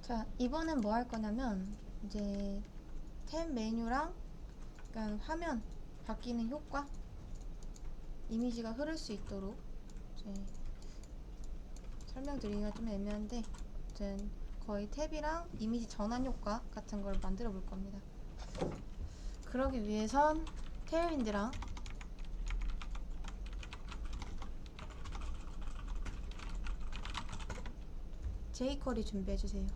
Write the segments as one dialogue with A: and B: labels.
A: 자, 이번엔 뭐 할 거냐면 이제 탭 메뉴랑 약간 화면 바뀌는 효과, 이미지가 흐를 수 있도록 이제 설명드리기가 좀 애매한데, 아무튼 거의 탭이랑 이미지 전환 효과 같은 걸 만들어 볼 겁니다. 그러기 위해선 테일윈드랑 jQuery 준비해주세요.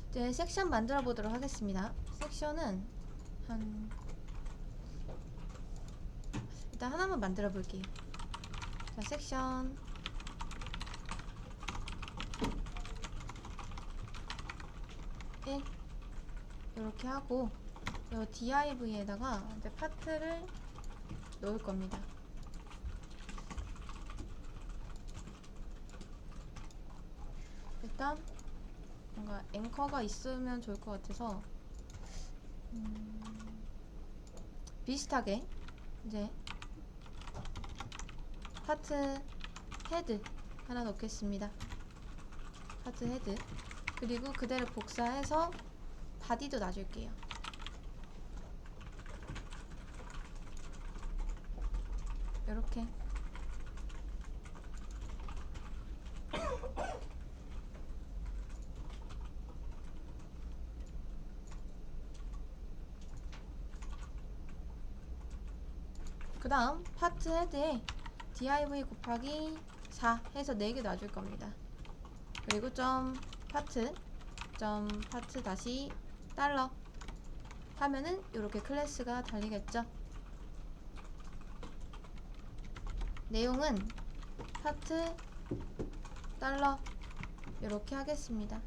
A: 이제 섹션 만들어 보도록 하겠습니다. 섹션은 일단 하나만 만들어 볼게요. 자, 섹션 이렇게 하고, 이 div에다가 이제 파트를 놓을 겁니다. 일단 뭔가 앵커가 있으면 좋을 것 같아서 비슷하게 이제 파트 헤드 하나 넣겠습니다. 파트 헤드, 그리고 그대로 복사해서 바디도 놔줄게요. 이렇게. 그 다음 파트 헤드에 div 곱하기 4 해서 4개 놔줄 겁니다. 그리고 파트 다시 달러 하면은 이렇게 클래스가 달리겠죠. 내용은 파트 달러 이렇게 하겠습니다.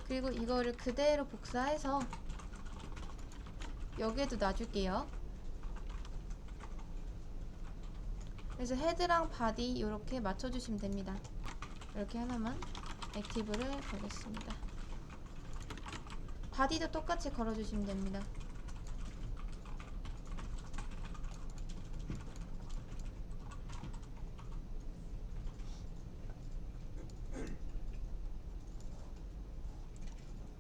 A: 그리고 이거를 그대로 복사해서 여기에도 놔줄게요. 그래서 헤드랑 바디 이렇게 맞춰주시면 됩니다. 이렇게 하나만 액티브를 걸겠습니다. 바디도 똑같이 걸어주시면 됩니다.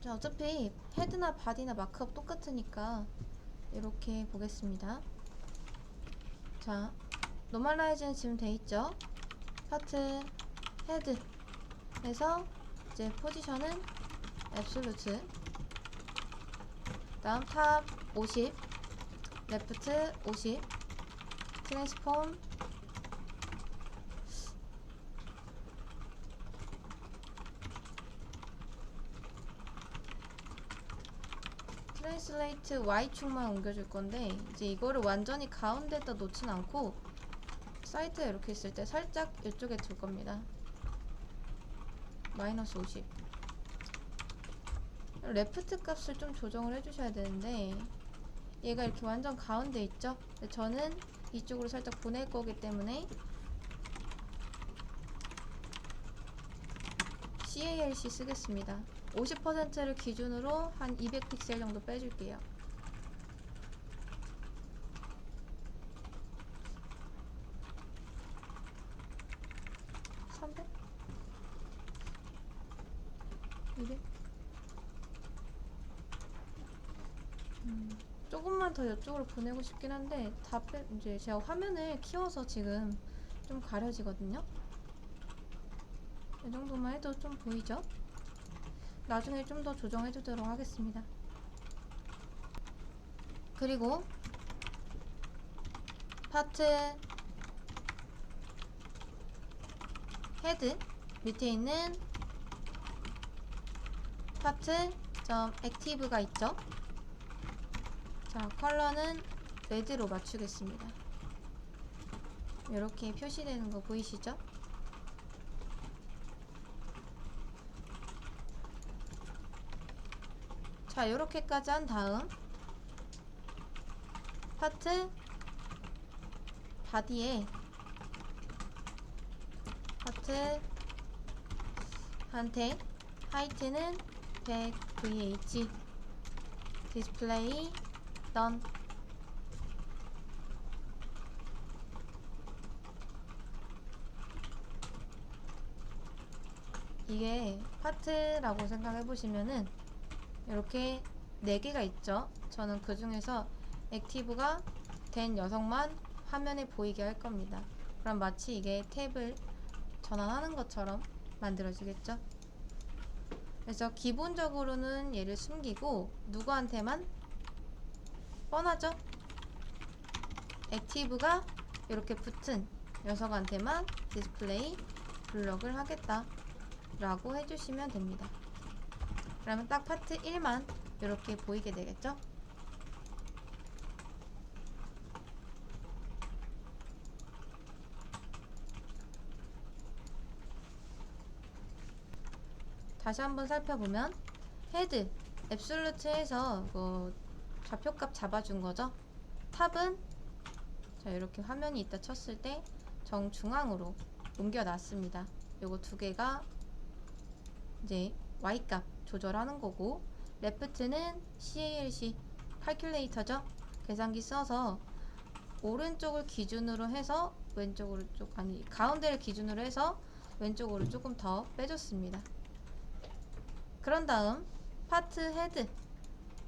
A: 자, 어차피 헤드나 바디나 마크업 똑같으니까 이렇게 보겠습니다. 자, 노멀라이즈는 지금 돼있죠? 파트 헤드 해서 이제 포지션은 앱솔루트, 다음 탑 50, 레프트 50, 트랜스폼 트랜슬레이트 Y축만 옮겨줄 건데, 이제 이거를 완전히 가운데다 놓진 않고 사이트에 이렇게 있을 때 살짝 이쪽에 둘 겁니다. 마이너스 50. 레프트 값을 좀 조정을 해주셔야 되는데, 얘가 이렇게 완전 가운데 있죠? 근데 저는 이쪽으로 살짝 보낼 거기 때문에 CALC 쓰겠습니다. 50%를 기준으로 한 200픽셀 정도 빼줄게요. 조금만 더 이쪽으로 보내고 싶긴 한데 이제 제가 화면을 키워서 지금 좀 가려지거든요. 이 정도만 해도 좀 보이죠? 나중에 좀 더 조정해 주도록 하겠습니다. 그리고 파트 헤드 밑에 있는 파트 점 액티브가 있죠. 자, 컬러는 레드로 맞추겠습니다. 이렇게 표시되는 거 보이시죠? 자, 이렇게까지 한 다음 파트 바디에 파트 한테 하이트는 100 VH 디스플레이 넌. 이게 파트라고 생각해 보시면은 이렇게 4개가 있죠. 저는 그 중에서 액티브가 된 녀석만 화면에 보이게 할 겁니다. 그럼 마치 이게 탭을 전환하는 것처럼 만들어지겠죠. 그래서 기본적으로는 얘를 숨기고 누구한테만, 뻔하죠? 액티브가 이렇게 붙은 녀석한테만 디스플레이 블럭을 하겠다 라고 해주시면 됩니다. 그러면 딱 파트 1만 이렇게 보이게 되겠죠? 다시 한번 살펴보면 헤드 앱솔루트에서 좌표값 잡아준 거죠. 탑은 자, 이렇게 화면이 있다 쳤을 때 정중앙으로 옮겨 놨습니다. 요거 두 개가 이제 Y값 조절하는 거고, 레프트는 CALC 칼큘레이터죠. 계산기 써서 오른쪽을 기준으로 해서 왼쪽으로 가운데를 기준으로 해서 왼쪽으로 조금 더 빼줬습니다. 그런 다음 파트 헤드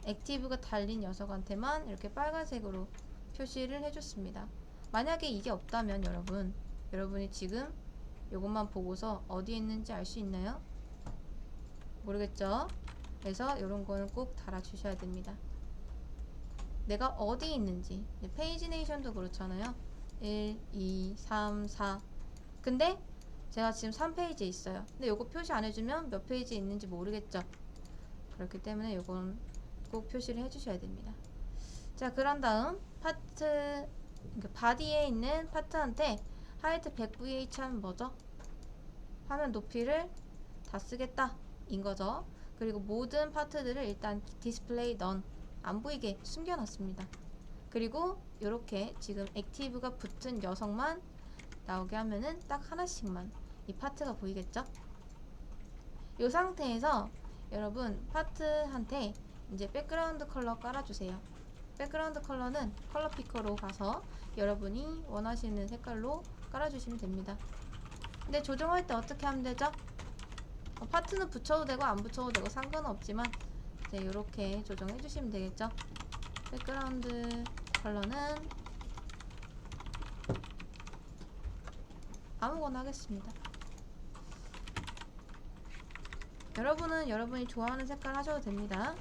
A: 액티브가 달린 녀석한테만 이렇게 빨간색으로 표시를 해줬습니다. 만약에 이게 없다면 여러분이 지금 이것만 보고서 어디에 있는지 알 수 있나요? 모르겠죠? 그래서 이런 거는 꼭 달아주셔야 됩니다. 내가 어디에 있는지. 페이지네이션도 그렇잖아요. 1, 2, 3, 4. 근데 제가 지금 3페이지에 있어요. 근데 요거 표시 안 해주면 몇 페이지에 있는지 모르겠죠? 그렇기 때문에 요건 꼭 표시를 해주셔야 됩니다. 자, 그런 다음 파트, 그러니까 바디에 있는 파트한테 하이트 100VH 하면 뭐죠? 화면 높이를 다 쓰겠다 인 거죠. 그리고 모든 파트들을 일단 디스플레이 넌, 안 보이게 숨겨놨습니다. 그리고 이렇게 지금 액티브가 붙은 녀석만 나오게 하면은 딱 하나씩만 이 파트가 보이겠죠? 이 상태에서 여러분 파트한테 이제 백그라운드 컬러 깔아주세요. 백그라운드 컬러는 컬러 피커로 가서 여러분이 원하시는 색깔로 깔아주시면 됩니다. 근데 조정할 때 어떻게 하면 되죠? 파트는 붙여도 되고 안 붙여도 되고 상관은 없지만 이제 이렇게 조정해 주시면 되겠죠. 백그라운드 컬러는 아무거나 하겠습니다. 여러분은 여러분이 좋아하는 색깔 하셔도 됩니다.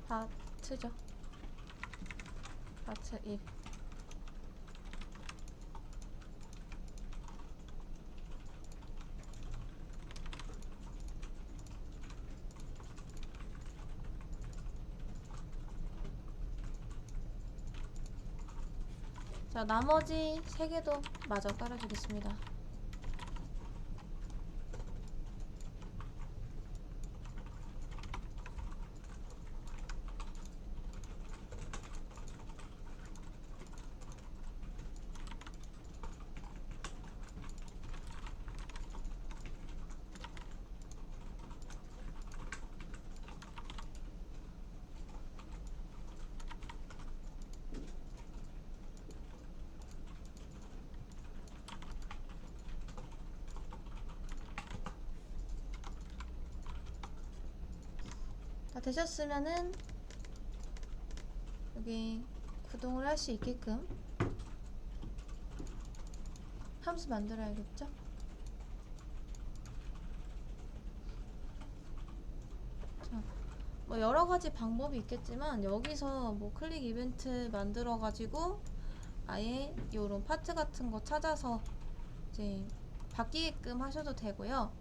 A: 파트죠. 파트 1. 자, 나머지 3개도 마저 깔아주겠습니다. 다 되셨으면은 여기 구동을 할 수 있게끔 함수 만들어야겠죠? 자, 뭐 여러 가지 방법이 있겠지만 여기서 뭐 클릭 이벤트 만들어 가지고 아예 요런 파트 같은 거 찾아서 이제 바뀌게끔 하셔도 되고요.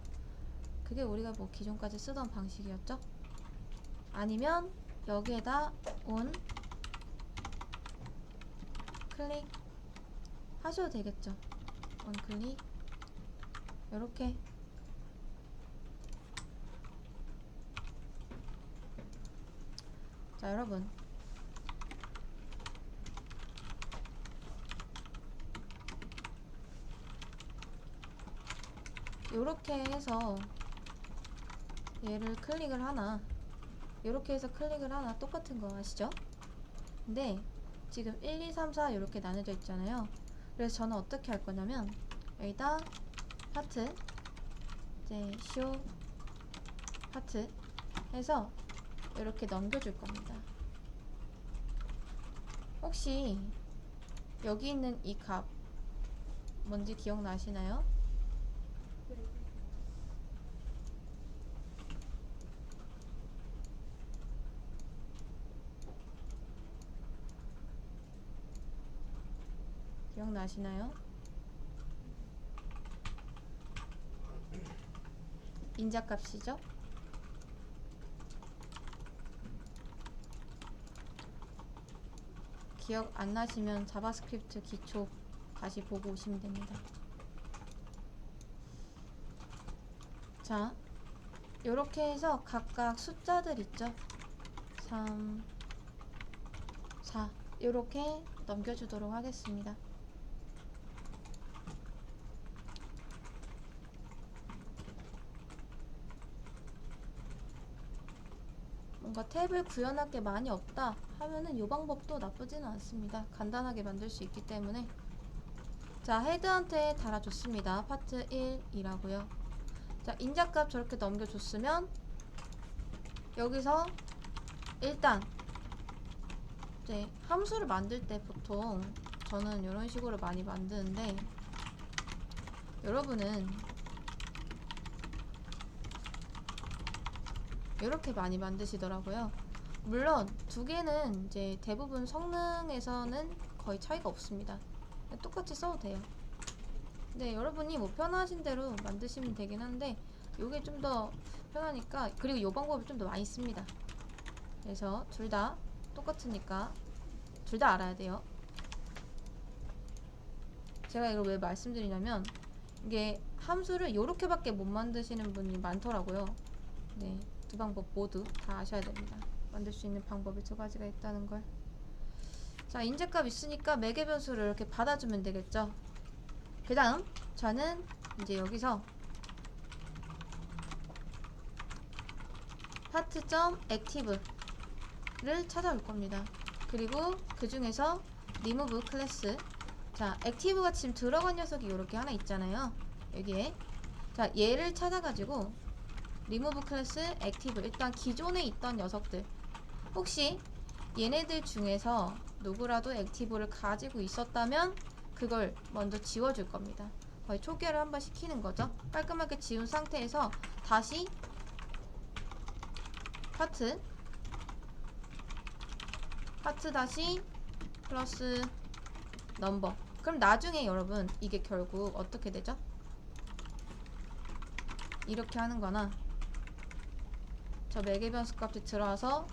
A: 그게 우리가 뭐 기존까지 쓰던 방식이었죠. 아니면 여기에다 온 클릭 하셔도 되겠죠. 온 클릭 요렇게. 자, 여러분, 요렇게 해서 얘를 클릭을 하나, 요렇게 해서 클릭을 하나, 똑같은 거 아시죠? 근데 지금 1, 2, 3, 4 이렇게 나눠져 있잖아요. 그래서 저는 어떻게 할 거냐면 여기다 파트, 이제 쇼 파트 해서 이렇게 넘겨줄 겁니다. 혹시 여기 있는 이 값 뭔지 기억나시나요? 기억나시나요? 인자값이죠? 기억 안 나시면 자바스크립트 기초 다시 보고 오시면 됩니다. 자, 요렇게 해서 각각 숫자들 있죠? 3, 4 요렇게 넘겨주도록 하겠습니다. 뭔가 탭을 구현할 게 많이 없다 하면은 이 방법도 나쁘지는 않습니다. 간단하게 만들 수 있기 때문에. 자, 헤드한테 달아줬습니다. 파트 1이라고요. 자, 인자값 저렇게 넘겨줬으면 여기서 일단 이제 함수를 만들 때 보통 저는 이런 식으로 많이 만드는데 여러분은 이렇게 많이 만드시더라고요. 물론 두 개는 이제 대부분 성능에서는 거의 차이가 없습니다. 똑같이 써도 돼요. 근데 여러분이 뭐 편하신 대로 만드시면 되긴 한데 요게 좀 더 편하니까, 그리고 요 방법이 좀 더 많이 씁니다. 그래서 둘 다 똑같으니까 둘 다 알아야 돼요. 제가 이걸 왜 말씀드리냐면 이게 함수를 요렇게밖에 못 만드시는 분이 많더라고요. 네, 두 방법 모두 다 아셔야 됩니다. 만들 수 있는 방법이 두 가지가 있다는 걸. 자, 인제값 있으니까 매개 변수를 이렇게 받아주면 되겠죠. 그 다음 저는 이제 여기서 파트.active를 찾아올 겁니다. 그리고 그 중에서 remove 클래스, 자, 액티브가 지금 들어간 녀석이 이렇게 하나 있잖아요. 여기에. 자, 얘를 찾아가지고 remove 클래스 액티브, 일단 기존에 있던 녀석들, 혹시 얘네들 중에서 누구라도 액티브를 가지고 있었다면 그걸 먼저 지워줄 겁니다. 거의 초기화를 한번 시키는 거죠. 깔끔하게 지운 상태에서 다시 파트 다시 플러스 넘버. 그럼 나중에 여러분 이게 결국 어떻게 되죠? 이렇게 하는 거나 저 매개 변수 값이 들어와서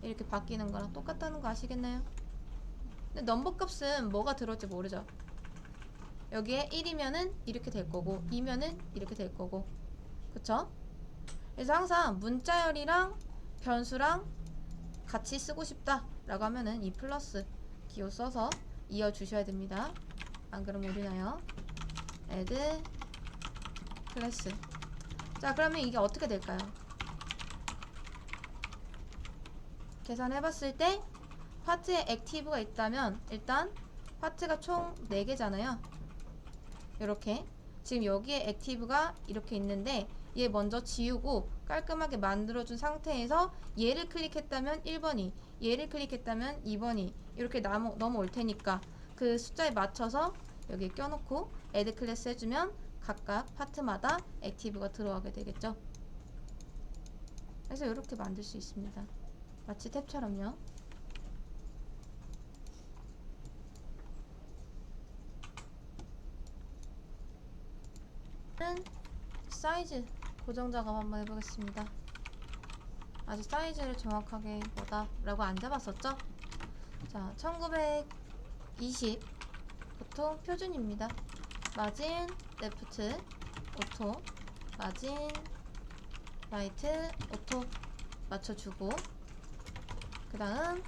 A: 이렇게 바뀌는 거랑 똑같다는 거 아시겠나요? 근데 넘버 값은 뭐가 들어올지 모르죠. 여기에 1이면은 이렇게 될 거고 2면은 이렇게 될 거고, 그쵸? 그래서 항상 문자열이랑 변수랑 같이 쓰고 싶다 라고 하면은 이 플러스 기호 써서 이어주셔야 됩니다. 안 그러면 오류나요? add 클래스. 자, 그러면 이게 어떻게 될까요? 계산해봤을 때 파트에 액티브가 있다면 일단 파트가 총 4개잖아요. 이렇게 지금 여기에 액티브가 이렇게 있는데 얘 먼저 지우고 깔끔하게 만들어준 상태에서 얘를 클릭했다면 1번이, 얘를 클릭했다면 2번이 이렇게 넘어올 테니까 그 숫자에 맞춰서 여기에 껴놓고 애드 클래스 해주면 각각 파트마다 액티브가 들어가게 되겠죠. 그래서 이렇게 만들 수 있습니다. 마치 탭처럼요. 사이즈 고정 작업 한번 해보겠습니다. 아직 사이즈를 정확하게 뭐다 라고 안 잡았었죠? 자, 1920 보통 표준입니다. 마진, 레프트, 오토, 마진, 라이트, 오토 맞춰주고, 그 다음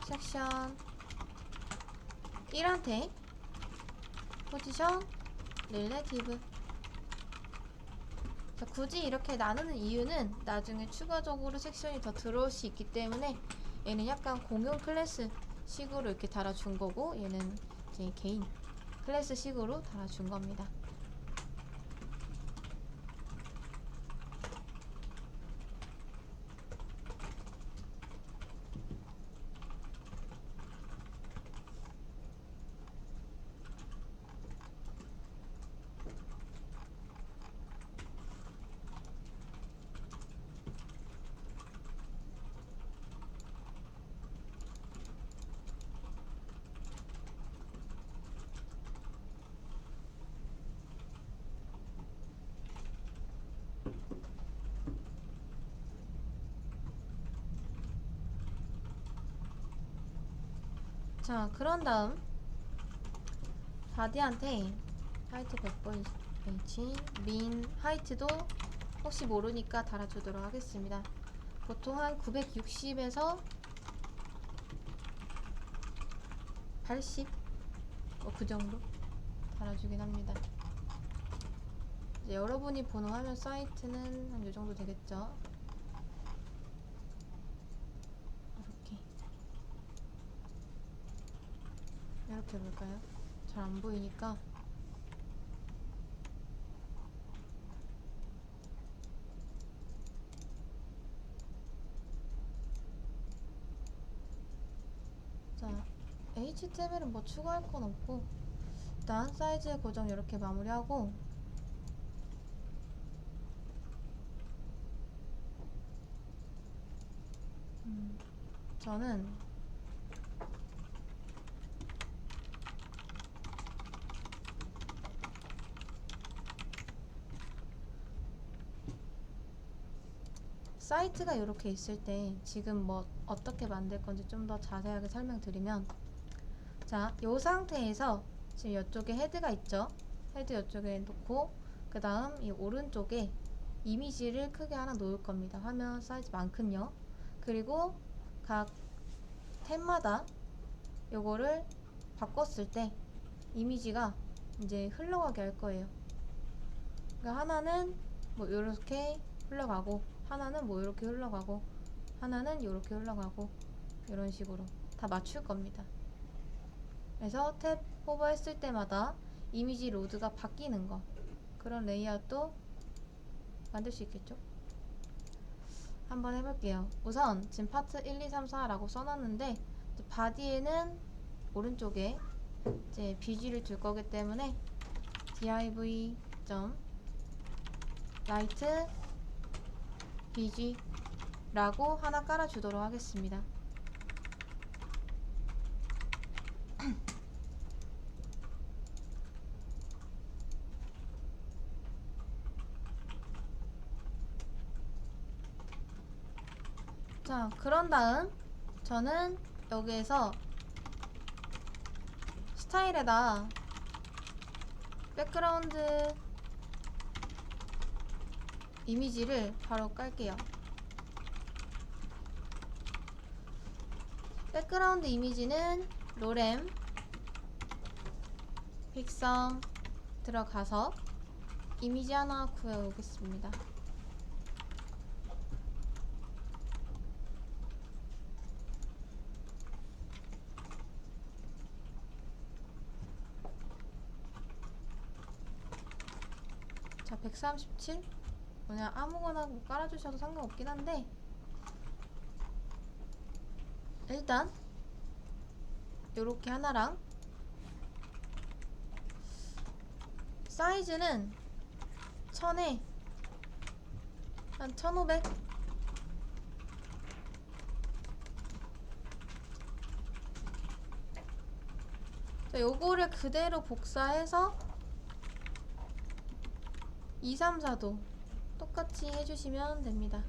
A: 섹션 1한테 포지션 릴레티브. 자, 굳이 이렇게 나누는 이유는 나중에 추가적으로 섹션이 더 들어올 수 있기 때문에 얘는 약간 공용 클래스 식으로 이렇게 달아준 거고, 얘는 이제 개인 클래스 식으로 달아준 겁니다. 자, 그런 다음 바디한테 하이트 100% 민 하이트도 혹시 모르니까 달아주도록 하겠습니다. 보통 한 960에서 80 그 정도 달아주긴 합니다. 이제 여러분이 보는 화면 사이트는 한 요 정도 되겠죠. 이렇게 볼까요? 잘 안 보이니까. 자, HTML은 뭐 추가할 건 없고 일단 사이즈 고정 이렇게 마무리하고, 저는 사이트가 이렇게 있을 때 지금 뭐 어떻게 만들 건지 좀 더 자세하게 설명드리면, 자, 요 상태에서 지금 이쪽에 헤드가 있죠. 헤드 이쪽에 놓고 그 다음 이 오른쪽에 이미지를 크게 하나 놓을 겁니다. 화면 사이즈만큼요. 그리고 각 탭마다 요거를 바꿨을 때 이미지가 이제 흘러가게 할 거예요. 그러니까 하나는 뭐 요렇게 흘러가고, 하나는 뭐 이렇게 흘러가고, 하나는 이렇게 흘러가고, 이런 식으로 다 맞출 겁니다. 그래서 탭 호버했을 때마다 이미지 로드가 바뀌는 거, 그런 레이아웃도 만들 수 있겠죠. 한번 해볼게요. 우선 지금 파트 1, 2, 3, 4라고 써놨는데 바디에는 오른쪽에 이제 BG를 둘 거기 때문에 div 라이트 BG 라고 하나 깔아주도록 하겠습니다. 자, 그런 다음 저는 여기에서 스타일에다 백그라운드 이미지를 바로 깔게요. 백그라운드 이미지는 로렘 픽섬 들어가서 이미지 하나 구해오겠습니다. 자, 137 그냥 아무거나 깔아주셔도 상관없긴 한데, 일단 요렇게 하나랑 사이즈는 1000에 한 1500. 자, 요거를 그대로 복사해서 2, 3, 4도 똑같이 해주시면 됩니다.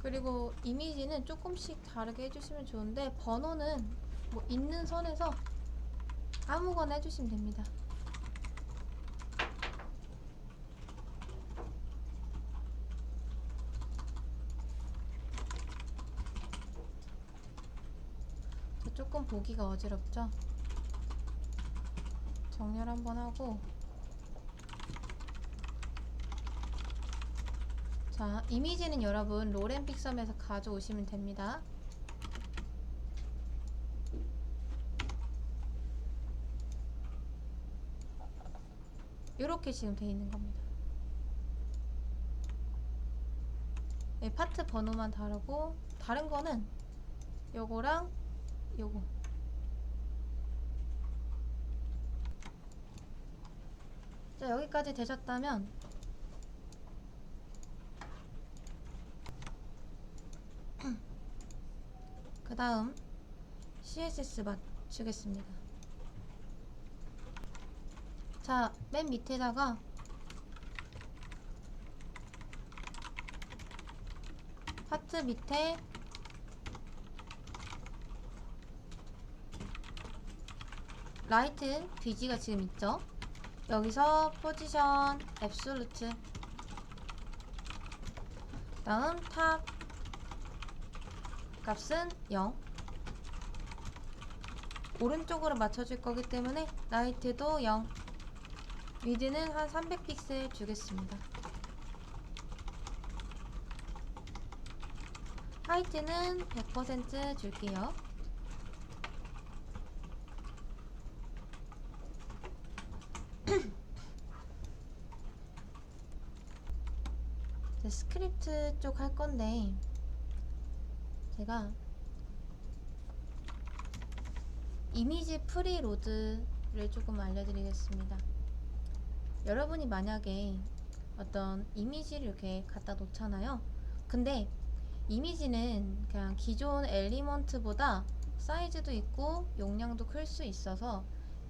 A: 그리고 이미지는 조금씩 다르게 해주시면 좋은데 번호는 뭐 있는 선에서 아무거나 해주시면 됩니다. 조금 보기가 어지럽죠? 정렬 한번 하고, 자, 이미지는 여러분 로렌픽섬에서 가져오시면 됩니다. 이렇게 지금 돼 있는 겁니다. 네, 파트 번호만 다르고 다른 거는 요거랑 요거. 자, 여기까지 되셨다면 그 다음 CSS 맞추겠습니다. 자, 맨 밑에다가 파트 밑에 라이트 뒤지가 지금 있죠? 여기서 포지션 앱솔루트, 다음 탑 값은 0. 오른쪽으로 맞춰줄 거기 때문에 라이트도 0. 위드는 한 300픽셀 주겠습니다. 하이트는 100% 줄게요. 스크립트 쪽 할 건데 제가 이미지 프리로드를 조금 알려드리겠습니다. 여러분이 만약에 어떤 이미지를 이렇게 갖다 놓잖아요. 근데 이미지는 그냥 기존 엘리먼트보다 사이즈도 있고 용량도 클 수 있어서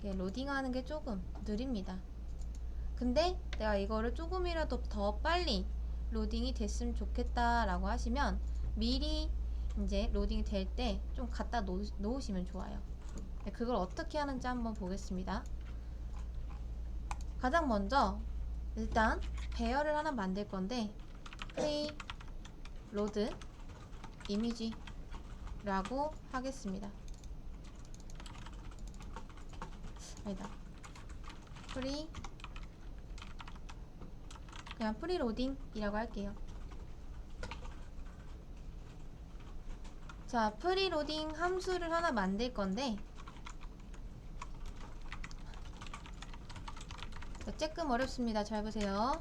A: 로딩하는 게 조금 느립니다. 근데 내가 이거를 조금이라도 더 빨리 로딩이 됐으면 좋겠다 라고 하시면 미리 이제 로딩이 될 때 좀 갖다 놓으시면 좋아요. 그걸 어떻게 하는지 한번 보겠습니다. 가장 먼저 일단 배열을 하나 만들 건데 프리 로드 이미지라고 하겠습니다. 아니다. 그냥 프리로딩이라고 할게요. 자, 프리로딩 함수를 하나 만들 건데 조금 어렵습니다. 잘 보세요.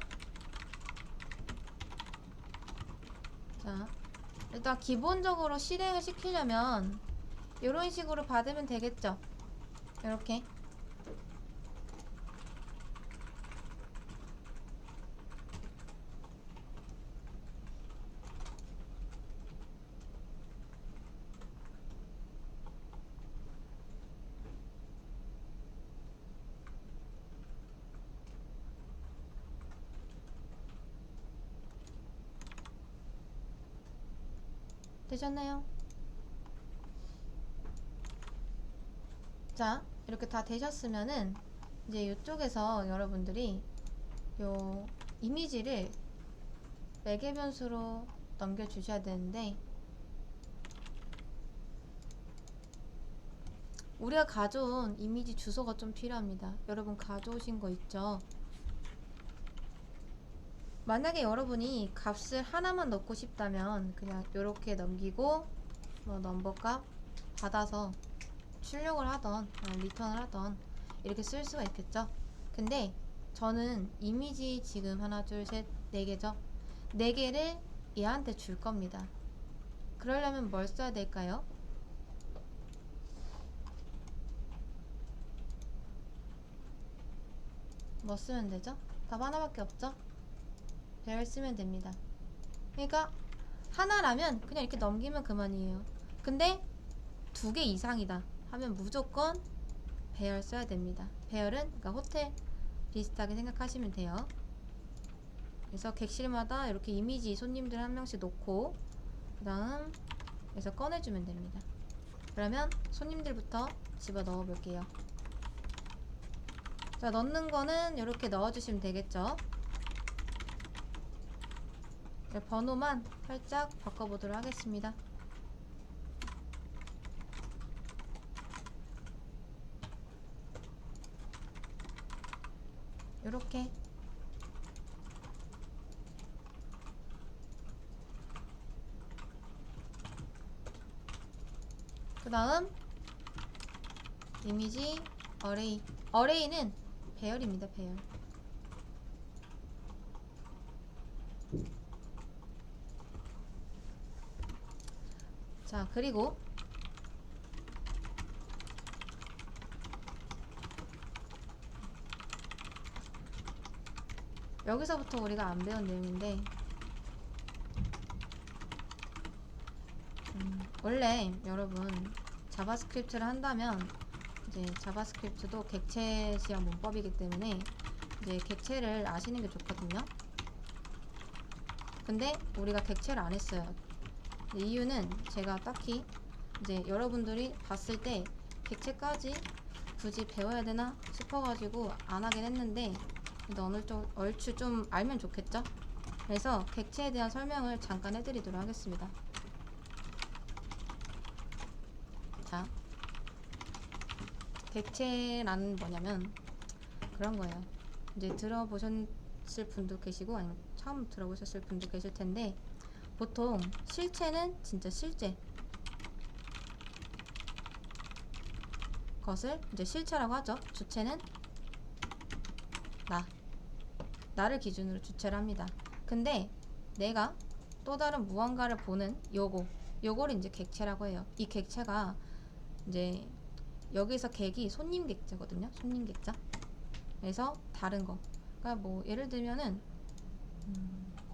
A: 자, 일단 기본적으로 실행을 시키려면 이런 식으로 받으면 되겠죠. 이렇게 되셨나요? 자, 이렇게 다 되셨으면은 이제 이쪽에서 여러분들이 요 이미지를 매개 변수로 넘겨주셔야 되는데 우리가 가져온 이미지 주소가 좀 필요합니다. 여러분 가져오신 거 있죠? 만약에 여러분이 값을 하나만 넣고 싶다면 그냥 이렇게 넘기고 뭐 넘버값 받아서 출력을 하던 리턴을 하던 이렇게 쓸 수가 있겠죠. 근데 저는 이미지 지금 하나 둘 셋 네 개죠. 네 개를 얘한테 줄 겁니다. 그러려면 뭘 써야 될까요? 뭐 쓰면 되죠? 답 하나밖에 없죠? 배열 쓰면 됩니다. 그러니까 하나라면 그냥 이렇게 넘기면 그만이에요. 근데 두 개 이상이다 하면 무조건 배열 써야 됩니다. 배열은 그러니까 호텔 비슷하게 생각하시면 돼요. 그래서 객실마다 이렇게 이미지 손님들 한 명씩 놓고 그 다음 그래서 꺼내주면 됩니다. 그러면 손님들부터 집어 넣어 볼게요. 자, 넣는 거는 이렇게 넣어주시면 되겠죠. 번호만 살짝 바꿔보도록 하겠습니다. 요렇게 그 다음 이미지 어레이. 어레이는 배열입니다. 배열. 자, 그리고 여기서부터 우리가 안 배운 내용인데 원래 여러분 자바스크립트를 한다면 이제 자바스크립트도 객체 지향 문법이기 때문에 이제 객체를 아시는 게 좋거든요. 근데 우리가 객체를 안 했어요. 이유는 제가 딱히 이제 여러분들이 봤을 때 객체까지 굳이 배워야 되나 싶어가지고 안 하긴 했는데 얼추 좀 알면 좋겠죠? 그래서 객체에 대한 설명을 잠깐 해드리도록 하겠습니다. 자, 객체란 뭐냐면 그런 거예요. 이제 들어보셨을 분도 계시고 아니면 처음 들어보셨을 분도 계실 텐데 보통 실체는 진짜 실제 것을 이제 실체라고 하죠. 주체는 나를 기준으로 주체를 합니다. 근데 내가 또 다른 무언가를 보는 요거를 이제 객체라고 해요. 이 객체가 이제 여기서 객이 손님 객자거든요. 손님 객자. 그래서 다른 거. 그러니까 뭐 예를 들면은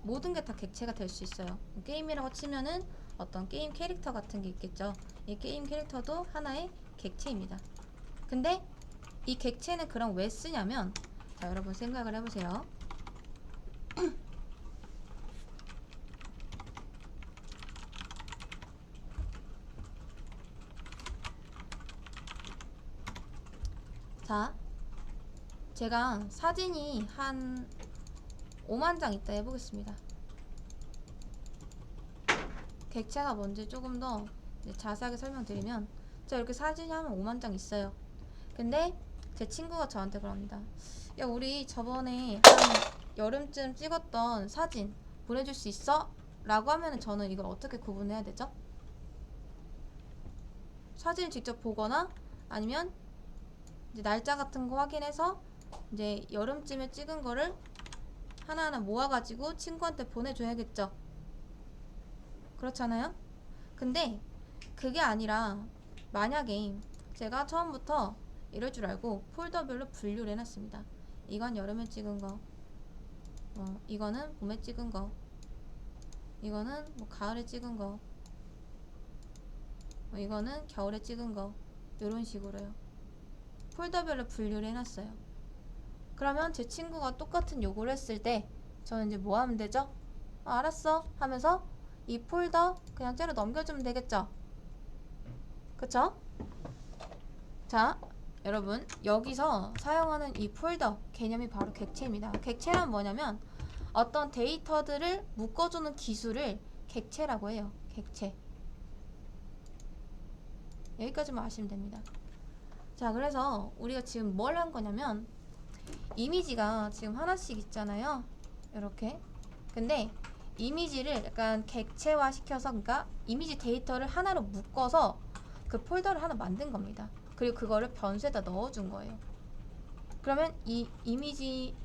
A: 모든 게 다 객체가 될 수 있어요. 게임이라고 치면은 어떤 게임 캐릭터 같은 게 있겠죠. 이 게임 캐릭터도 하나의 객체입니다. 근데 이 객체는 그럼 왜 쓰냐면 자, 여러분 생각을 해보세요. 자, 제가 사진이 한 5만 장 있다 해보겠습니다. 객체가 뭔지 조금 더 자세하게 설명드리면 자, 이렇게 사진이 한 5만 장 있어요. 근데 제 친구가 저한테 그럽니다. 야, 우리 저번에 한 여름쯤 찍었던 사진 보내줄 수 있어? 라고 하면 저는 이걸 어떻게 구분해야 되죠? 사진을 직접 보거나 아니면 이제 날짜 같은 거 확인해서 이제 여름쯤에 찍은 거를 하나하나 모아가지고 친구한테 보내줘야겠죠. 그렇잖아요? 근데 그게 아니라 만약에 제가 처음부터 이럴 줄 알고 폴더별로 분류를 해놨습니다. 이건 여름에 찍은 거, 이거는 봄에 찍은 거, 이거는 뭐 가을에 찍은 거, 이거는 겨울에 찍은 거, 이런 식으로요. 폴더별로 분류를 해놨어요. 그러면 제 친구가 똑같은 요구를 했을 때 저는 이제 뭐 하면 되죠? 알았어 하면서 이 폴더 그냥 째로 넘겨주면 되겠죠? 그쵸? 자, 여러분 여기서 사용하는 이 폴더 개념이 바로 객체입니다. 객체란 뭐냐면 어떤 데이터들을 묶어주는 기술을 객체라고 해요. 객체. 여기까지만 아시면 됩니다. 자, 그래서 우리가 지금 뭘 한 거냐면 이미지가 지금 하나씩 있잖아요. 이렇게 근데 이미지를 약간 객체화 시켜서, 그러니까 이미지 데이터를 하나로 묶어서 그 폴더를 하나 만든 겁니다. 그리고 그거를 변수에다 넣어준 거예요. 그러면 이 이미지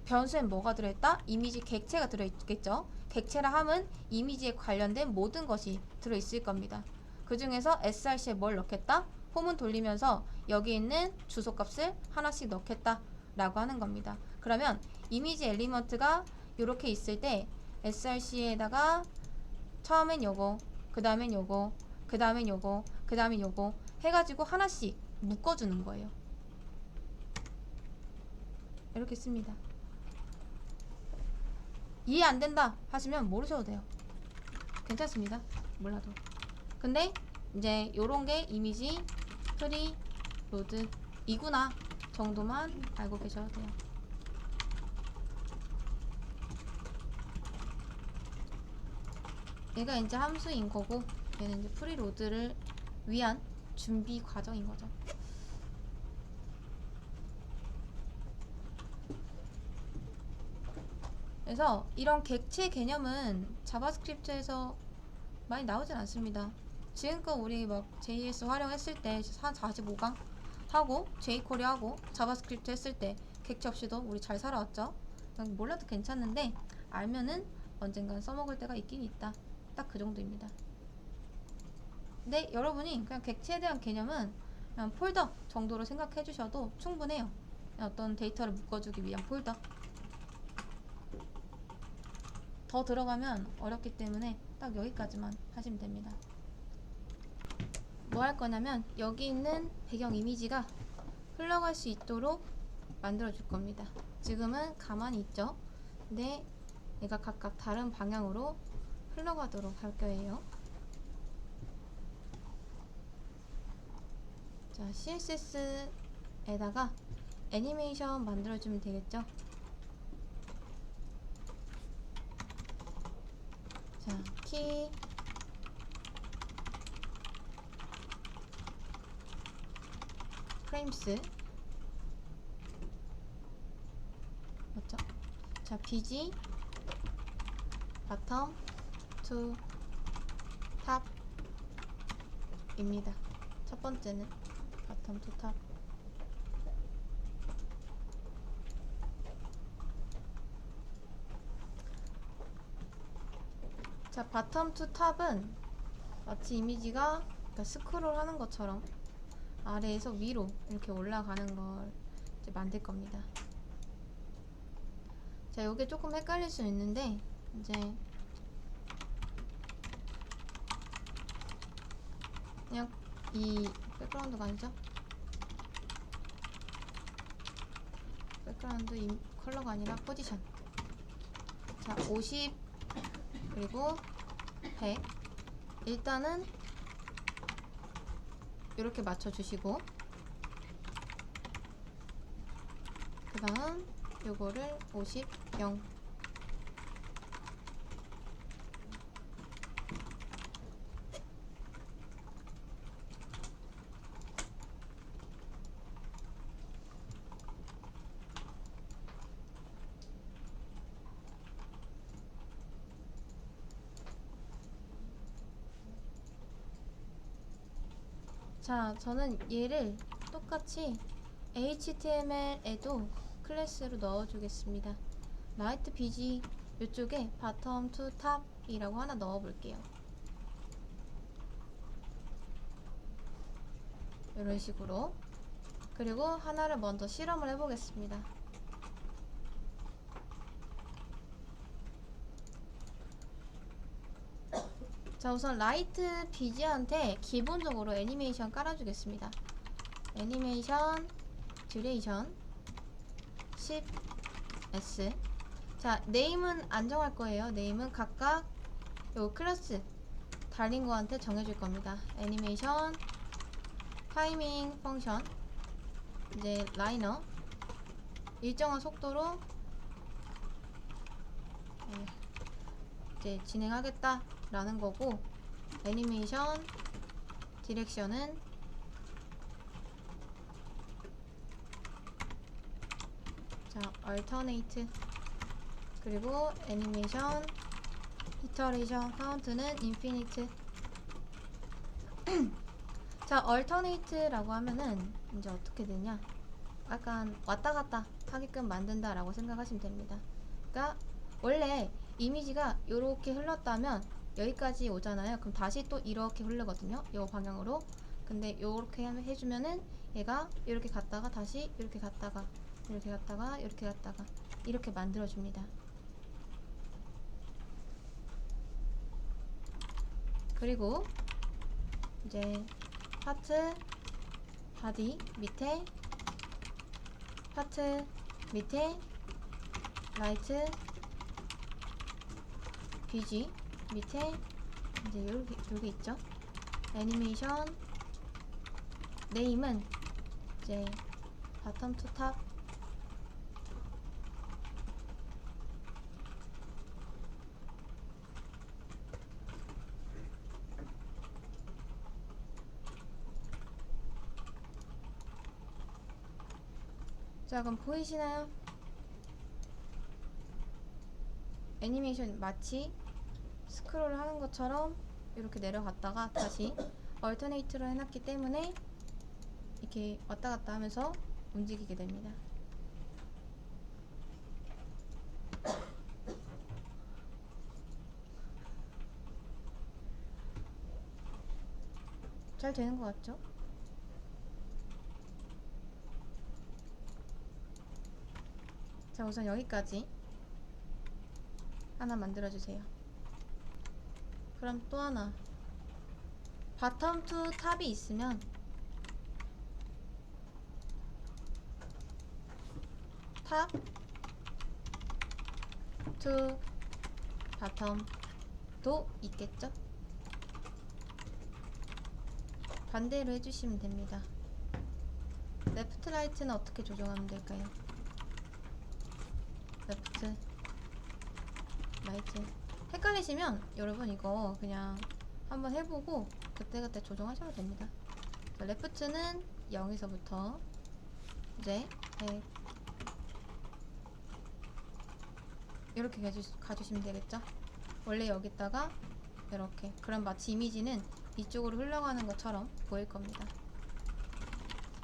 A: 변수엔 뭐가 들어있다? 이미지 객체가 들어있겠죠. 객체라 함은 이미지에 관련된 모든 것이 들어있을 겁니다. 그 중에서 src에 뭘 넣겠다? 홈은 돌리면서 여기 있는 주소값을 하나씩 넣겠다 라고 하는 겁니다. 그러면 이미지 엘리먼트가 이렇게 있을 때 src에다가 처음엔 요거, 그 다음엔 요거, 그 다음엔 요거, 그 다음엔 요거 해가지고 하나씩 묶어주는 거예요. 이렇게 씁니다. 이해 안 된다 하시면 모르셔도 돼요. 괜찮습니다. 몰라도. 근데 이제 요런 게 이미지 프리 로드 이구나 정도만 알고 계셔도 돼요. 얘가 이제 함수인 거고, 얘는 이제 프리 로드를 위한 준비 과정인 거죠. 그래서 이런 객체 개념은 자바스크립트에서 많이 나오진 않습니다. 지금껏 우리 막 JS 활용했을 때 45강 하고 jQuery 하고 자바스크립트 했을 때 객체 없이도 우리 잘 살아왔죠. 그냥 몰라도 괜찮은데 알면은 언젠간 써먹을 때가 있긴 있다. 딱 그 정도입니다. 근데 여러분이 그냥 객체에 대한 개념은 그냥 폴더 정도로 생각해 주셔도 충분해요. 어떤 데이터를 묶어주기 위한 폴더. 더 들어가면 어렵기 때문에 딱 여기까지만 하시면 됩니다. 뭐 할 거냐면 여기 있는 배경 이미지가 흘러갈 수 있도록 만들어 줄 겁니다. 지금은 가만히 있죠. 근데 얘가 각각 다른 방향으로 흘러가도록 할 거예요. 자, CSS에다가 애니메이션 만들어주면 되겠죠. 자, 키 프레임스 맞죠? 자, BG 바텀 투 탑입니다. 첫 번째는 바텀 투 탑. 자, 바텀 투 탑은 마치 이미지가 그러니까 스크롤 하는 것처럼 아래에서 위로 이렇게 올라가는 걸 이제 만들 겁니다. 자, 요게 조금 헷갈릴 수 있는데 이제 그냥 이 백그라운드가 아니죠? 백그라운드 컬러가 아니라 포지션. 자, 50 그리고 100 일단은 이렇게 맞춰주시고 그 다음 요거를 50, 0 자, 저는 얘를 똑같이 HTML에도 클래스로 넣어주겠습니다. 라이트 BG 이쪽에 바텀 투 탑이라고 하나 넣어볼게요. 이런 식으로. 그리고 하나를 먼저 실험을 해보겠습니다. 자, 우선 라이트 BG한테 기본적으로 애니메이션 깔아주겠습니다. 애니메이션 듀레이션 10s. 자, 네임은 안 정할 거예요. 네임은 각각 요 클래스 달린 거한테 정해줄 겁니다. 애니메이션 타이밍 펑션 이제 라이너 일정한 속도로 이제 진행하겠다 라는 거고, 애니메이션 디렉션은 자, alternate 그리고 애니메이션 이터레이션 카운트는 인피니트. 자, 얼터네이트라고 하면은 이제 어떻게 되냐, 약간 왔다 갔다 하게끔 만든다 라고 생각하시면 됩니다. 그러니까 원래 이미지가 이렇게 흘렀다면 여기까지 오잖아요. 그럼 다시 또 이렇게 흐르거든요, 이 방향으로. 근데 이렇게 해주면은 얘가 이렇게 갔다가 다시 이렇게 갔다가 이렇게 갔다가 이렇게 갔다가 이렇게 만들어 줍니다. 그리고 이제 파트 바디 밑에, 파트 밑에 라이트 BG 밑에 이제 요게 있죠. 애니메이션 네임은 이제 바텀 투 탑, 자 그럼 보이시나요? 애니메이션 마치 스크롤 하는 것처럼 이렇게 내려갔다가 다시 얼터네이트로 해놨기 때문에 이렇게 왔다 갔다 하면서 움직이게 됩니다. 잘 되는 것 같죠? 자, 우선 여기까지 하나 만들어주세요. 그럼 또 하나, 바텀 투 탑이 있으면 탑 투 바텀도 있겠죠? 반대로 해주시면 됩니다. 레프트 라이트는 어떻게 조정하면 될까요? 레프트 라이트 헷갈리시면 여러분 이거 그냥 한번 해보고 그때그때 조정하셔도 됩니다. 자, 레프트는 0에서부터 이제 100 이렇게 가주시면 되겠죠? 원래 여기다가 이렇게, 그럼 마치 이미지는 이쪽으로 흘러가는 것처럼 보일 겁니다.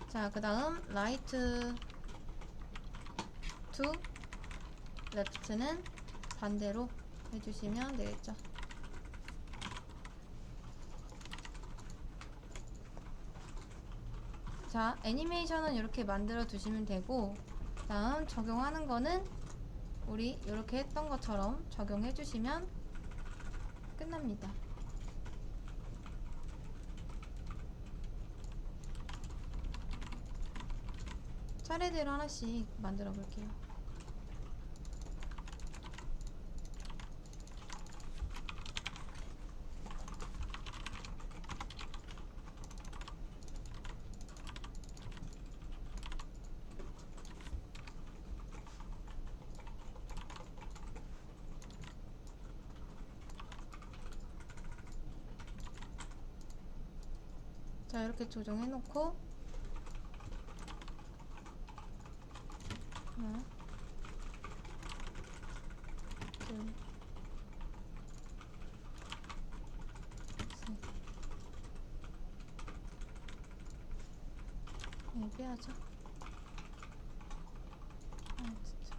A: 자, 그 다음 라이트 투 레프트는 반대로 해주시면 되겠죠. 자, 애니메이션은 이렇게 만들어 두시면 되고, 다음 적용하는 거는 우리 이렇게 했던 것처럼 적용해 주시면 끝납니다. 차례대로 하나씩 만들어 볼게요. 자, 이렇게 조정해 놓고 하나, 둘, 셋. 네, 빼야죠. 아, 진짜.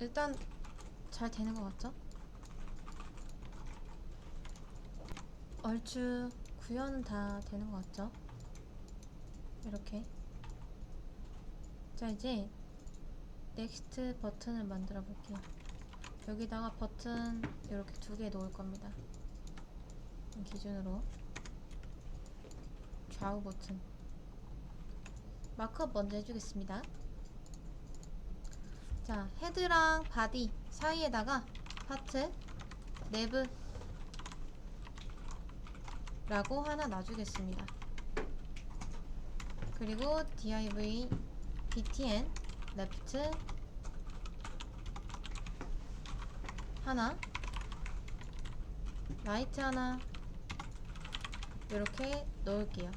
A: 일단 잘 되는 것 같죠? 얼추 구현은 다 되는 것 같죠? 이렇게. 자, 이제 넥스트 버튼을 만들어 볼게요. 여기다가 버튼 이렇게 2개 놓을 겁니다. 기준으로 좌우 버튼 마크업 먼저 해주겠습니다. 자, 헤드랑 바디 사이에다가 파트 내브 라고 하나 놔주겠습니다. 그리고 div btn 레프트 하나, 라이트 하나 이렇게 넣을게요.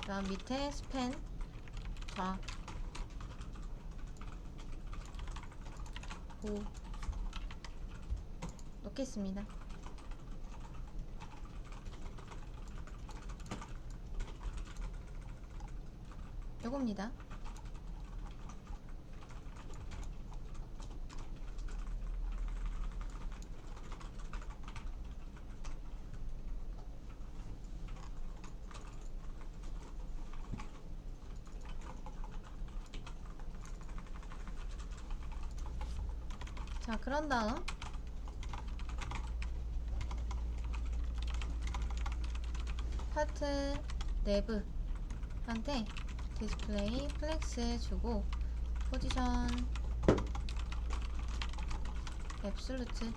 A: 그 다음 밑에 스팬 좌 5 넣겠습니다. 요겁니다. 자, 그런 다음 파트 내부한테 디스플레이 플렉스 주고 포지션 앱솔루트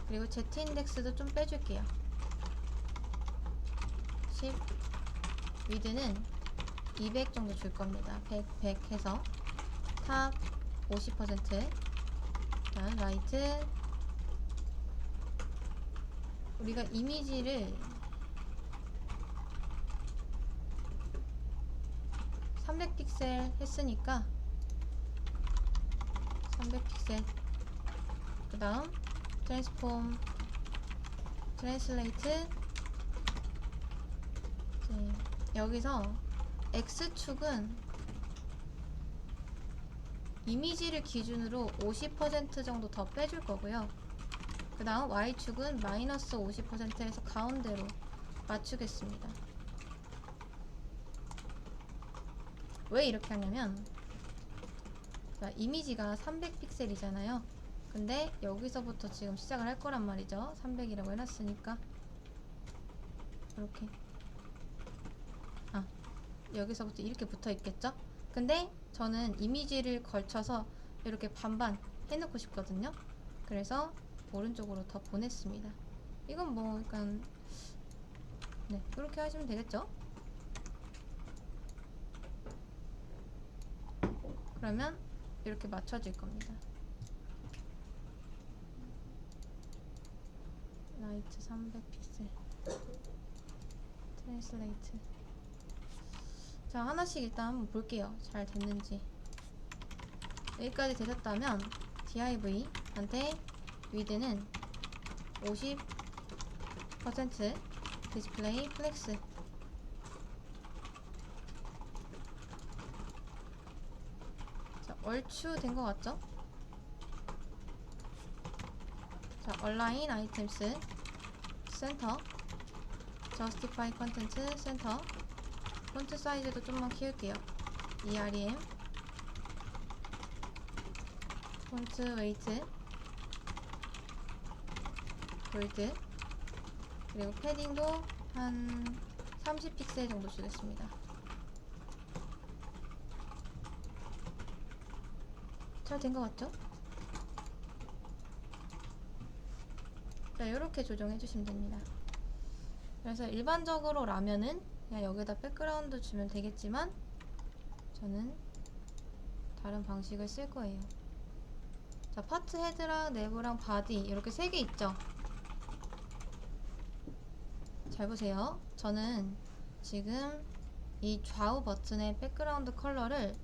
A: 그리고 Z 인덱스도 좀 빼줄게요. 10 위드는 200 정도 줄 겁니다. 100 해서 탑 50% 그다음 라이트 우리가 이미지를 300픽셀 했으니까 300픽셀 그 다음 트랜스폼 트랜슬레이트 여기서 X축은 이미지를 기준으로 50% 정도 더 빼줄 거고요. 그 다음 Y축은 마이너스 50%에서 가운데로 맞추겠습니다. 왜 이렇게 하냐면 이미지가 300픽셀이잖아요. 근데 여기서부터 지금 시작을 할 거란 말이죠. 300이라고 해놨으니까 이렇게 여기서부터 이렇게 붙어 있겠죠. 근데 저는 이미지를 걸쳐서 이렇게 반반 해놓고 싶거든요. 그래서 오른쪽으로 더 보냈습니다. 이건 뭐 약간 이렇게 하시면 되겠죠. 그러면 이렇게 맞춰질 겁니다. 라이트 300픽셀 트랜슬레이트 자, 하나씩 일단 한번 볼게요. 잘 됐는지. 여기까지 되셨다면 div한테 위드는 50% 디스플레이 플렉스 자, 얼추 된 것 같죠? 자, 얼라인 아이템스 센터 justify 컨텐츠 센터 폰트 사이즈도 좀만 키울게요. EREM 폰트 웨이트 볼드 그리고 패딩도 한 30픽셀 정도 주겠습니다. 잘 된 것 같죠? 자, 이렇게 조정해 주시면 됩니다. 그래서 일반적으로 라면은 그냥 여기다 백그라운드 주면 되겠지만 저는 다른 방식을 쓸 거예요. 자, 파트 헤드랑 내부랑 바디 이렇게 3개 있죠? 잘 보세요. 저는 지금 이 좌우 버튼의 백그라운드 컬러를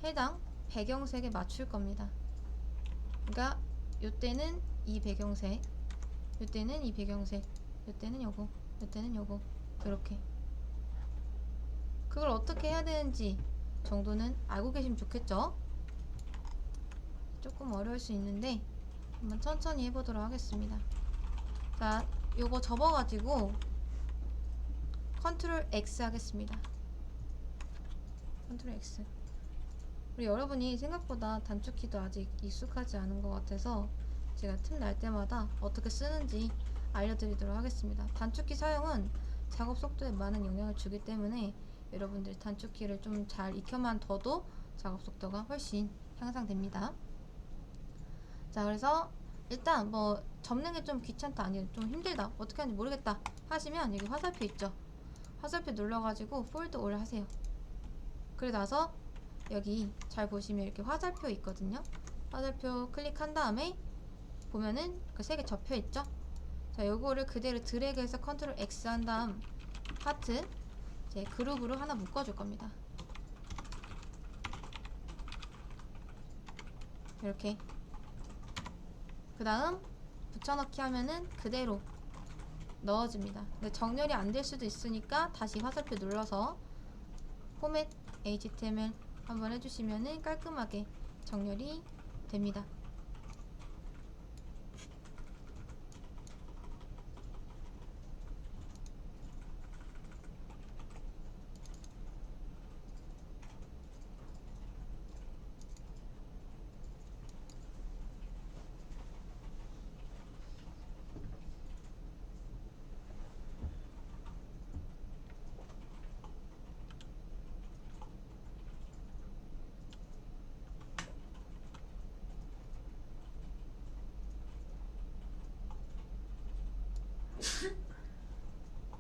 A: 해당 배경색에 맞출 겁니다. 그러니까 요때는 이 배경색, 요때는 이 배경색, 요때는 요거, 요때는 요거 이렇게 그걸 어떻게 해야 되는지 정도는 알고 계시면 좋겠죠? 조금 어려울 수 있는데 한번 천천히 해보도록 하겠습니다. 자, 요거 접어가지고 컨트롤 X 하겠습니다. 컨트롤 X 우리 여러분이 생각보다 단축키도 아직 익숙하지 않은 것 같아서 제가 틈 날 때마다 어떻게 쓰는지 알려드리도록 하겠습니다. 단축키 사용은 작업 속도에 많은 영향을 주기 때문에 여러분들이 단축키를 좀 잘 익혀만 둬도 작업 속도가 훨씬 향상됩니다. 자, 그래서 일단 뭐 접는 게 좀 귀찮다 아니면 좀 힘들다 어떻게 하는지 모르겠다 하시면 여기 화살표 있죠. 화살표 눌러가지고 폴드 올 하세요. 그리고 나서 여기 잘 보시면 이렇게 화살표 있거든요. 화살표 클릭한 다음에 보면은 그 세 개 접혀 있죠. 자, 요거를 그대로 드래그해서 컨트롤 X 한 다음 파트 이제 그룹으로 하나 묶어줄 겁니다. 이렇게. 그 다음 붙여넣기 하면은 그대로 넣어집니다. 근데 정렬이 안 될 수도 있으니까 다시 화살표 눌러서 포맷 HTML 한번 해주시면은 깔끔하게 정렬이 됩니다.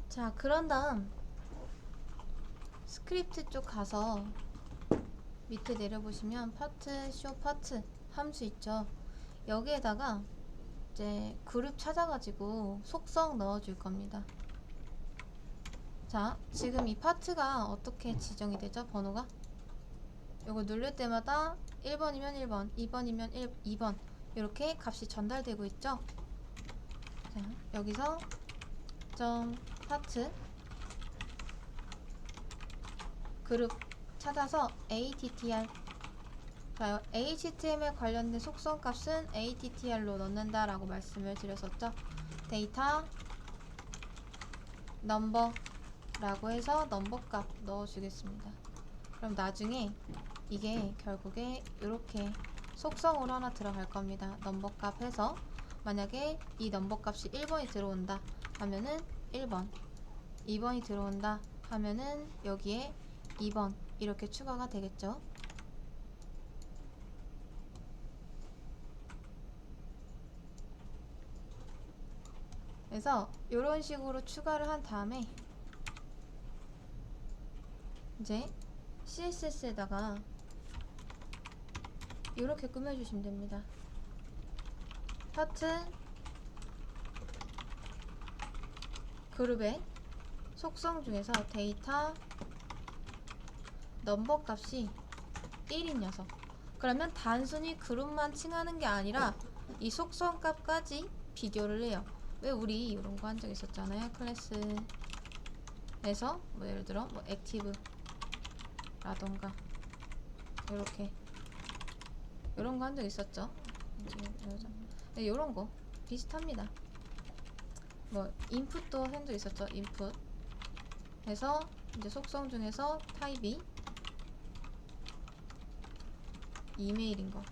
A: 자, 그런 다음 스크립트 쪽 가서 밑에 내려보시면 파트, 쇼 파트 함수 있죠. 여기에다가 이제 그룹 찾아가지고 속성 넣어줄 겁니다. 자, 지금 이 파트가 어떻게 지정이 되죠? 번호가? 요거 누를 때마다 1번이면 1번, 2번이면 2번 이렇게 값이 전달되고 있죠? 자, 여기서 점 파트 그룹 찾아서 attr. 자, HTML 관련된 속성 값은 attr로 넣는다 라고 말씀을 드렸었죠. 데이터 넘버 라고 해서 넘버 값 넣어주겠습니다. 그럼 나중에 이게 결국에 이렇게 속성으로 하나 들어갈 겁니다. 넘버 값 해서 만약에 이 넘버 값이 1번이 들어온다 하면은 1번, 2번이 들어온다 하면은 여기에 2번 이렇게 추가가 되겠죠. 그래서 이런 식으로 추가를 한 다음에 이제 CSS에다가 이렇게 꾸며주시면 됩니다. 파트 그룹의 속성 중에서 데이터 넘버 값이 1인 녀석. 그러면 단순히 그룹만 칭하는 게 아니라 이 속성 값까지 비교를 해요. 왜 우리 이런 거 한 적 있었잖아요. 클래스에서 뭐 예를 들어 뭐 액티브 라던가 이렇게 이런 거 한 적 있었죠. 이런 거 비슷합니다. 뭐 인풋도 한 적 있었죠. 인풋 해서 이제 속성 중에서 타입이 이메일인 거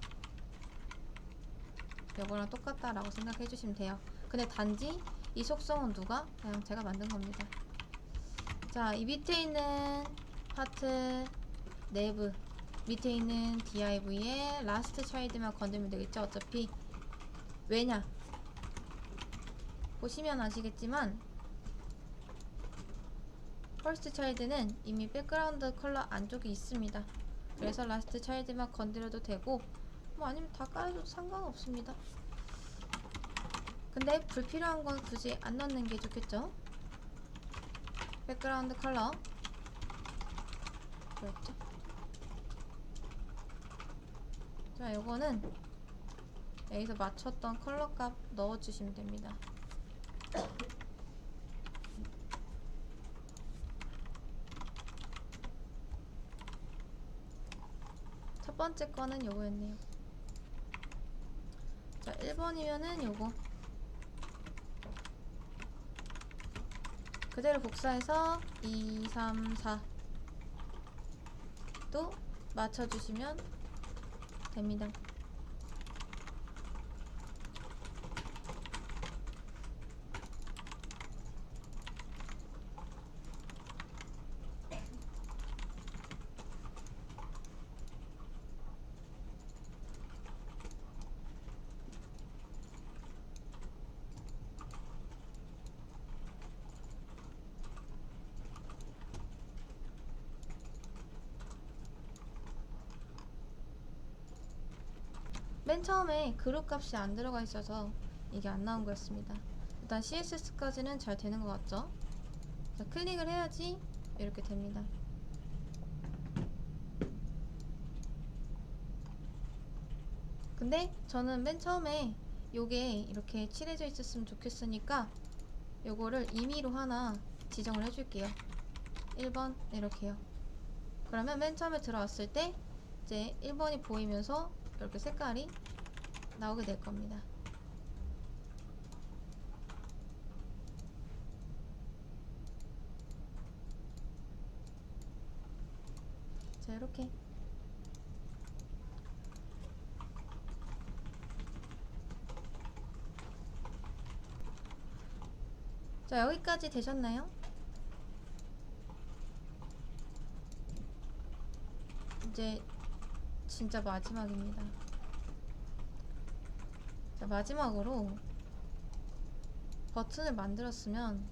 A: 이거랑 똑같다라고 생각해 주시면 돼요. 근데 단지 이 속성은 누가? 그냥 제가 만든 겁니다. 자, 이 밑에 있는 파트 내부 밑에 있는 div에 last child만 건들면 되겠죠. 어차피 왜냐 보시면 아시겠지만 first child는 이미 백그라운드 컬러 안쪽에 있습니다. 그래서 last child만 건드려도 되고 뭐 아니면 다 깔아줘도 상관없습니다. 근데 불필요한 건 굳이 안 넣는 게 좋겠죠. 백그라운드 컬러 그렇죠. 자, 요거는 여기서 맞췄던 컬러 값 넣어주시면 됩니다. 첫 번째 거는 요거였네요. 자, 1번이면은 요거 그대로 복사해서 2, 3, 4 또 맞춰주시면 됩니다. 맨 처음에 그룹 값이 안 들어가 있어서 이게 안 나온 거였습니다. 일단 CSS까지는 잘 되는 것 같죠? 자, 클릭을 해야지 이렇게 됩니다. 근데 저는 맨 처음에 요게 이렇게 칠해져 있었으면 좋겠으니까 요거를 임의로 하나 지정을 해줄게요. 1번 이렇게요. 그러면 맨 처음에 들어왔을 때 이제 1번이 보이면서 이렇게 색깔이 나오게 될 겁니다. 자, 이렇게. 자, 여기까지 되셨나요? 이제 진짜 마지막입니다. 자, 마지막으로 버튼을 만들었으면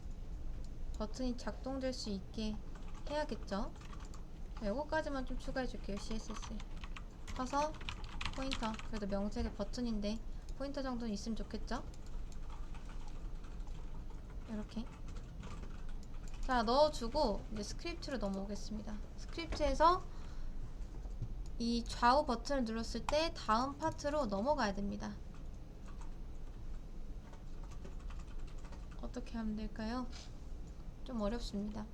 A: 버튼이 작동될 수 있게 해야겠죠? 자, 요거까지만 좀 추가해 줄게요. CSS에 커서 포인터, 그래도 명색의 버튼인데 포인터 정도는 있으면 좋겠죠? 이렇게. 자, 넣어주고 이제 스크립트로 넘어오겠습니다. 스크립트에서 이 좌우 버튼을 눌렀을 때 다음 파트로 넘어가야 됩니다. 어떻게 하면 될까요? 좀 어렵습니다.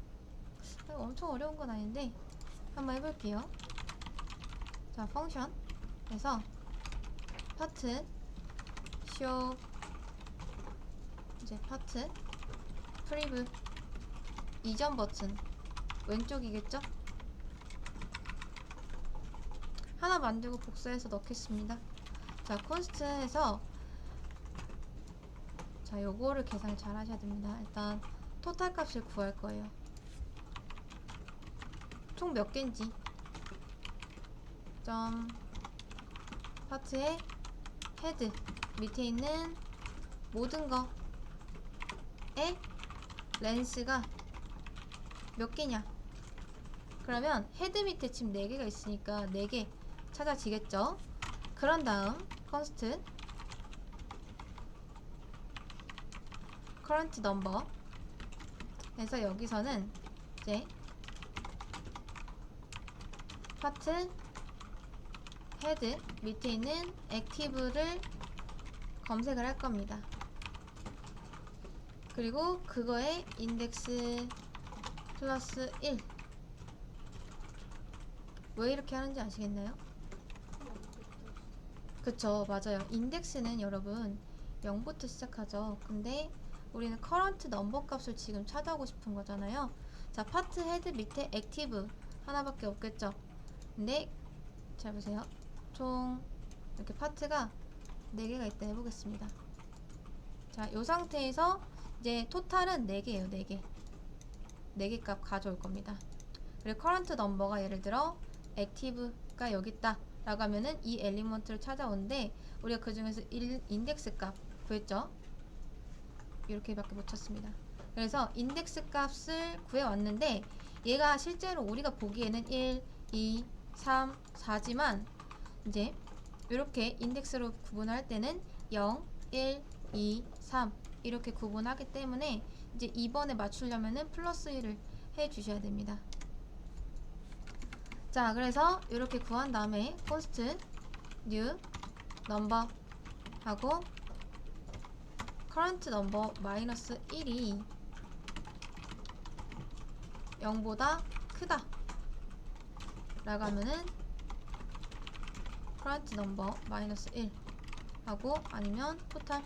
A: 엄청 어려운 건 아닌데 한번 해볼게요. 자, 펑션에서 파트 쇼, 이제 파트 프리뷰 이전 버튼 왼쪽이겠죠? 하나 만들고 복사해서 넣겠습니다. 자, 콘스트에서 자, 요거를 계산을 잘 하셔야 됩니다. 일단 토탈 값을 구할 거예요. 총 몇 개인지. 점 파트의 헤드 밑에 있는 모든 거에 렌스가 몇 개냐. 그러면 헤드 밑에 지금 4개가 있으니까 4개 찾아지겠죠? 그런 다음 const current number 에서 여기서는 이제 파트 헤드 밑에 있는 active를 검색을 할 겁니다. 그리고 그거에 index 플러스 1. 왜 이렇게 하는지 아시겠나요? 그쵸, 맞아요. 인덱스는 여러분 0부터 시작하죠. 근데 우리는 current number 값을 지금 찾아오고 싶은 거잖아요. 자, 파트 헤드 밑에 active 하나밖에 없겠죠. 근데 잘 보세요. 총 이렇게 파트가 4개가 있다 해보겠습니다. 자, 요 상태에서 이제 토탈은 4개예요. 4개 4개 값 가져올 겁니다. 그리고 current number가 예를 들어 active가 여기 있다 라고 하면은 이 엘리먼트를 찾아오는데 우리가 그 중에서 인덱스 값 구했죠? 이렇게밖에 못 찾습니다. 그래서 인덱스 값을 구해왔는데 얘가 실제로 우리가 보기에는 1, 2, 3, 4지만 이제 이렇게 인덱스로 구분할 때는 0, 1, 2, 3 이렇게 구분하기 때문에 이제 2번에 맞추려면은 플러스 1을 해 주셔야 됩니다. 자, 그래서 이렇게 구한 다음에 const new number 하고 current number 마이너스 1이 0보다 크다 라고 하면은 current number 마이너스 1 하고 아니면 토탈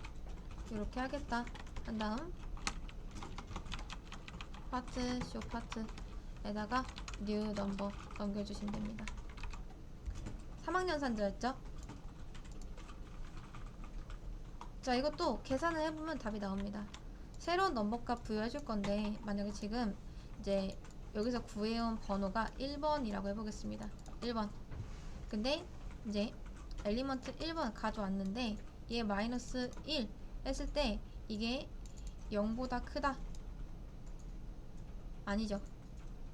A: 이렇게 하겠다 한 다음 파트 쇼 파트에다가 new number 넘겨주시면 됩니다. 3학년산자였죠? 자, 이것도 계산을 해보면 답이 나옵니다. 새로운 넘버값 부여해줄 건데 만약에 지금 이제 여기서 구해온 번호가 1번이라고 해보겠습니다. 1번. 근데 이제 엘리먼트 1번 가져왔는데 얘 마이너스 1 했을 때 이게 0보다 크다. 아니죠.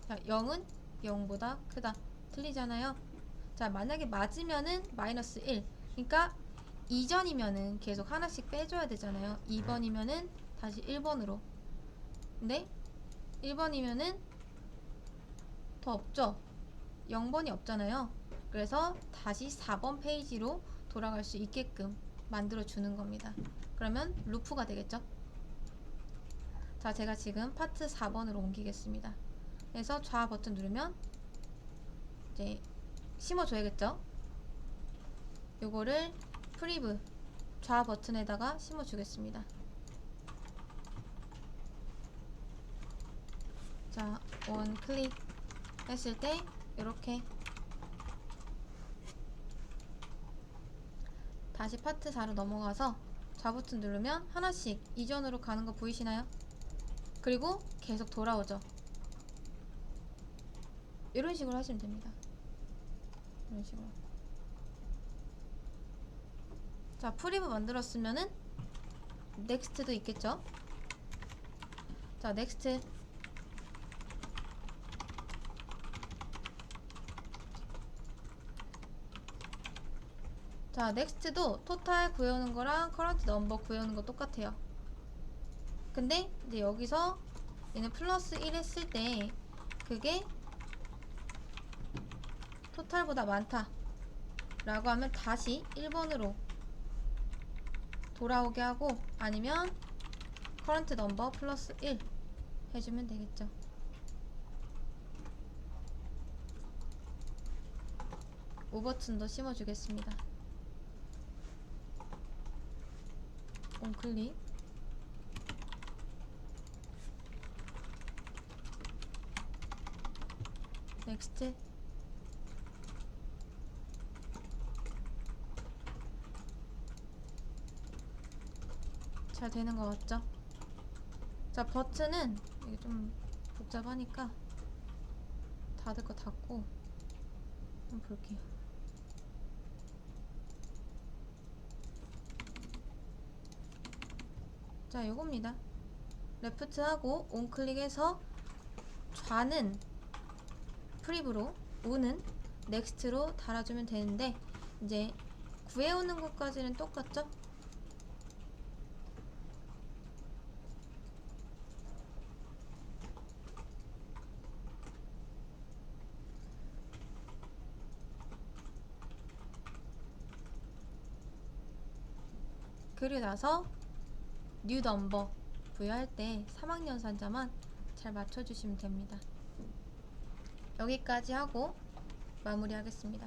A: 자, 0은 0보다 크다. 틀리잖아요. 자, 만약에 맞으면은 마이너스 1. 그러니까 2전이면은 계속 하나씩 빼줘야 되잖아요. 2번이면은 다시 1번으로. 근데 1번이면은 더 없죠? 0번이 없잖아요. 그래서 다시 4번 페이지로 돌아갈 수 있게끔 만들어 주는 겁니다. 그러면 루프가 되겠죠? 자, 제가 지금 파트 4번으로 옮기겠습니다. 그래서 좌 버튼 누르면 이제 심어줘야겠죠? 요거를 프리브 좌 버튼에다가 심어주겠습니다. 자, 원 클릭 했을 때 이렇게 다시 파트 4로 넘어가서 좌 버튼 누르면 하나씩 이전으로 가는 거 보이시나요? 그리고 계속 돌아오죠. 이런 식으로 하시면 됩니다. 이런 식으로. 자, 프리브 만들었으면은 넥스트도 있겠죠? 자, 넥스트. 자, 넥스트도 토탈 구해오는 거랑 커런트 넘버 구해오는 거 똑같아요. 근데 이제 여기서 얘는 플러스 1 했을 때 그게 토탈보다 많다 라고 하면 다시 1번으로 돌아오게 하고, 아니면 커런트 넘버 플러스 1 해주면 되겠죠. 오 버튼도 심어주겠습니다. on클릭. 넥스트. 잘 되는 것 같죠? 자, 버튼은 이게 좀 복잡하니까 닫을 거 닫고 한번 볼게요. 자, 요겁니다. 레프트하고 온클릭해서 좌는 프리브로, 우는 넥스트로 달아주면 되는데, 이제 구해오는 것까지는 똑같죠? 그리고 나서 뉴 넘버 부여할 때 3학년산자만 잘 맞춰주시면 됩니다. 여기까지 하고 마무리하겠습니다.